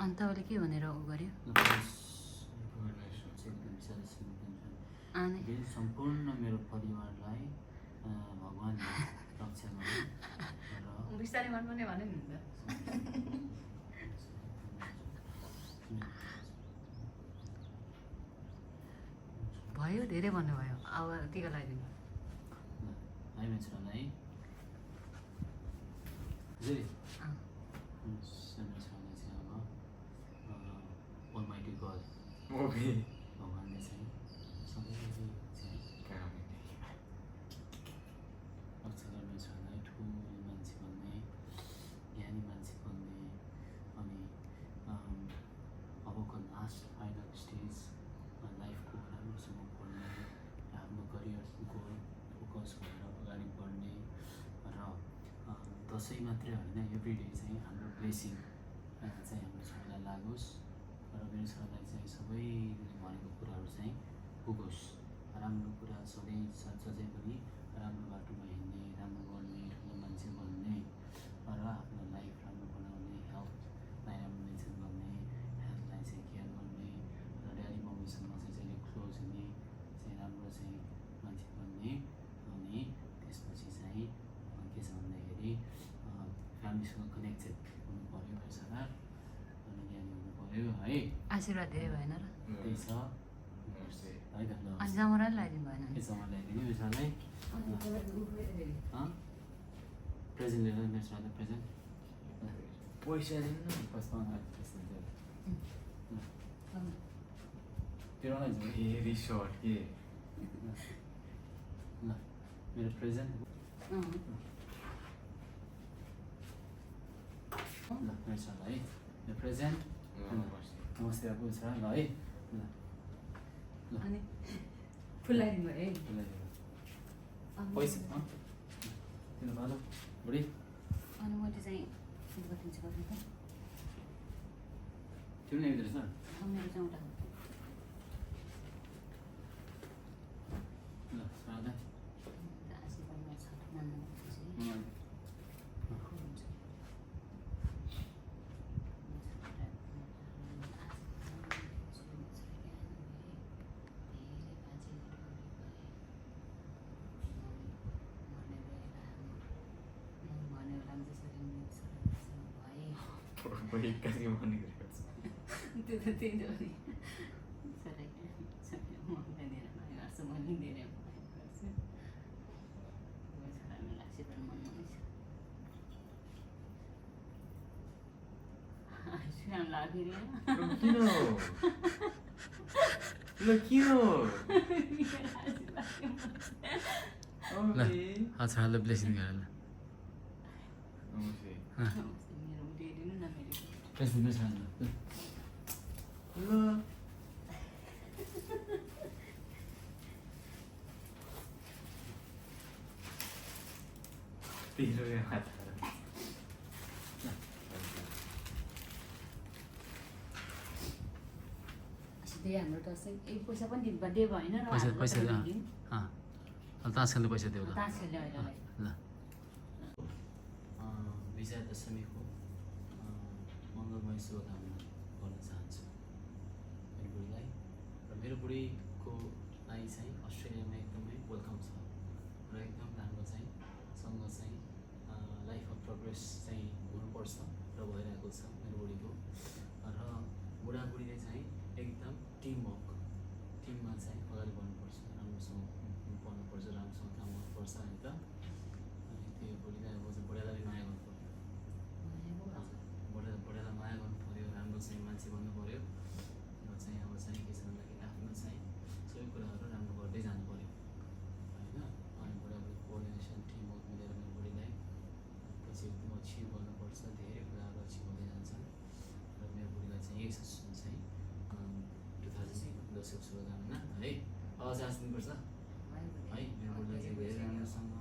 अनि तपाईँले के भनेर उ गर्यो अनि सम्पूर्ण मेरो परिवारलाई भगवान्ले रक्षा गर्नु र बिस्तारै मन पनि भन्यो नि त भयो धेरै भन्नुभयो अब टिका लगाइदिनु है मेछरालाई हजुर अँ। मेछरालाई चाहिँ अब अलमाइटी गड ओके भगवान्ले चाहिँ सबै चाहिँ रक्षा गर्ने छलाई ठुलो मान्छे बन्ने ज्ञानी मान्छे बन्ने अनि अबको लास्ट फाइनल स्टेज लाइफको राम्रोसँग पढ्ने आफ्नो करियरको फोकस गरेर अगाडि बढ्ने र दसैँ मात्रै होइन एभ्रिडे चाहिँ हाम्रो ब्लेसिङ चाहिँ हाम्रो छोरालाई लागोस् र मेरो छोरालाई चाहिँ सबैले भनेको कुराहरू चाहिँ पुगोस् राम्रो कुरा सधैँ सधैँ पनि राम्रो बाटोमा हिँड्ने राम्रो गर्ने ठुलो मान्छे बन्ने र आफ्नो लाइफ राम्रो बनाउने हेल्थलाई राम्रो मेन्टेन गर्ने हेल्थलाई चाहिँ केयर गर्ने र ड्याडी मम्मीसँग चाहिँ जहिले क्लोज हुने चाहिँ राम्रो चाहिँ मान्छे बन्ने अनि त्यसपछि चाहिँ के छ भन्दाखेरि फ्यामिलीसँग कनेक्टेड हुनु पऱ्यो मेरो छोरा अनि ज्ञानी हुनु पऱ्यो है आशीर्वाद धेरै भएन र त्यही छ है त ल अनि जमरा लगाइदिनु भएन के सामान ल्याइदिने मेरो छोरालाई प्रेजेन्ट लिएर मेरो छोरालाई प्रेजेन्ट पैसा दिनु न त्यो नलाइदिनु फेरि सर्ट के ल मेरो प्रेजेन्ट ल मेरो छोरालाई है मेरो प्रेजेन्ट नमस्ते अब छ ल है ल अनि फुल लगाइदिनु भयो है ल्याइदिनु पैसा किन भालो बुढी अनि मैले चाहिँ गरिदिन्छु गर्नु त त्यो पनि ल्याइदिँदो रहेछ मेरो चाहिँ एउटा ल सादा आशीर्वादमा छ मान्नु हुन्छ एक्कासी मन गरेको छ त्यो त त्यही हो नि मलाई धेरै माया गर्छु मैले धेरै माया गर्छु छोरालाई आशीर्वाद मनाउँछ आशीर्वाद लाग्यो किन ल किन ल छोरालाई ब्लेसिङ गर ल मेरो उठाइदिनु न मेरो ब्लेसिङ मेरो छोरालाई ल तेरो हात सिधै हाम्रो दसैँ पैसा पनि दिनु पर्ने भएन र पैसा पैसा तास खेल्ने पैसा देऊ ल तास खेल्ने अहिले ल विजया दशमीको मङ्गलमय शुभकामना गर्न चाहन्छु मेरो बुढीलाई र मेरो बुढीको लागि चाहिँ अस्ट्रेलियामा एकदमै वेलकम छ र एकदम राम्रो चाहिँ सँग चाहिँ लाइफ अफ प्रोग्रेस चाहिँ हुनुपर्छ र भइरहेको छ मेरो बुढीको र बुढाबुढीले चाहिँ एकदम टिममा चाहिँ अगाडि बढ्नुपर्छ राम्रोसँग पढ्नुपर्छ राम्रोसँग काम गर्नुपर्छ होइन त अनि त्यो बुढीलाई अब चाहिँ बुढालाई माया गर्नु पऱ्यो बुढालाई माया गर्नु पऱ्यो राम्रो चाहिँ मान्छे बन्नु पऱ्यो र चाहिँ अब चाहिँ के छ भन्दाखेरि आफ्नो चाहिँ सबै कुराहरू राम्रो गर्दै जानु पऱ्यो होइन अनि बुढाबुढी कोअर्डिनेसन टिमवर्क मिलेर मेरो बुढीलाई पछि एकदम अचिभ गर्नुपर्छ धेरै कुराहरू अचिभ हुँदै जान्छन् र मेरो बुढीलाई चाहिँ यही चाहिँ 2000 दशक शुभकामना है आवाज दिनुपर्छ है मेरो बुढीलाई चाहिँ धेरै राम्रोसँग